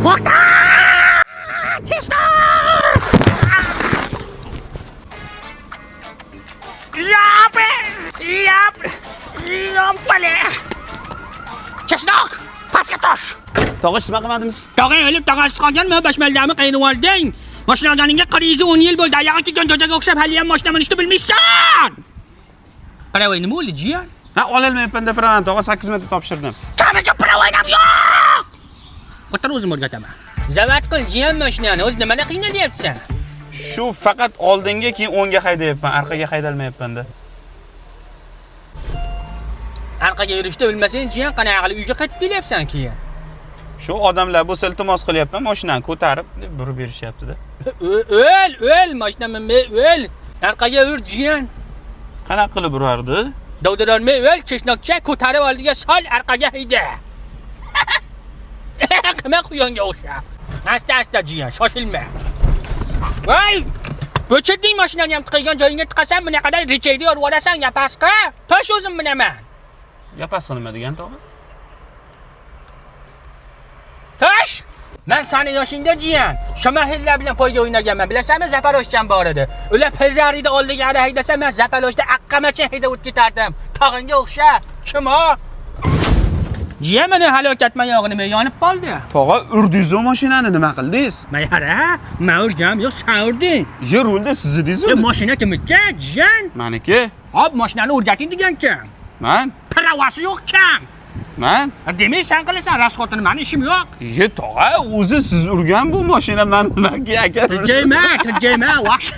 To'xta! Cheshnoq! Yo'pale! Cheshnoq! Pastga tosh! Tog'a nima qilmadimiz? Tog'ang o'lib, tog'asiz qolganmi? Bashmaldami qiyinib olding? Mashina olganingga 40-10 yil bo'ldi. Oyog'i kuygan jo'jaga o'xshab hali ham mashina minishni bilmaysan. Pravay nima bo'ldi, jiyan? Ha, ololmayapman deb turaman, tog'a 8 minutda topshirdim. Kamiga pravay ham yo'q. O'tir o'zim o'rgataman. Zavat qil, jiyan mashinani. O'z nimani qiynalyapsan? Shu faqat oldinga, keyin o'ngga haydayapman, orqaga haydalmayapman-da. Orqaga yurishni bilmasang, jiyan qanaqa qilib uyga qaytib kelyapsan keyin? Shu odamlar bu iltimos qilyapman, mashinani ko'tarib deb burib berishyapti-da. O'l, mashinamni o'l. Orqaga yur, jiyan. Qanaqa qilib urardi? Dovdirolmay o'l, cheshnoqcha ko'tarib oldiga sol, orqaga hayda. Qima quyonga o'xshab. Asta jiyan, shoshilma. Voy! O'chirding mashinani ham tiqilgan joyingga tiqasan, bunaqaday richayda yorib olasan, yapasqa. Tosh o'zim bilaman. Yapasqa nima degan tog'a? Tosh! Men seni yoshingda jiyan, Shamahillar bilan poyga o'ynaganman. Bilasanmi, Zaporojdan bor edi. Ular Ferrari'da oldiga haydasa, men Zaporojda aqqamachin haydab o'tib ketardim. Tog'ingga o'xsha. Kim o? Jiyan meni halokat mayog'ini yonib qoldi. Tog'a, urdingiz o mashinani nima qildingiz? Mayara, men urgam, yo'q, sen urding. Yer rulda siz edingiz-ku. Mashina kimniki, jiyan? Meniki. Hop, mashinani o'rgating degan kim? Men? Pravasi yo'q kim? Men? Demak, sen qilasan, rasxotini, meni ishim yo'q. Tog'a, o'zi siz urgan bu mashina men nimaga aka? Jayma, vahsh.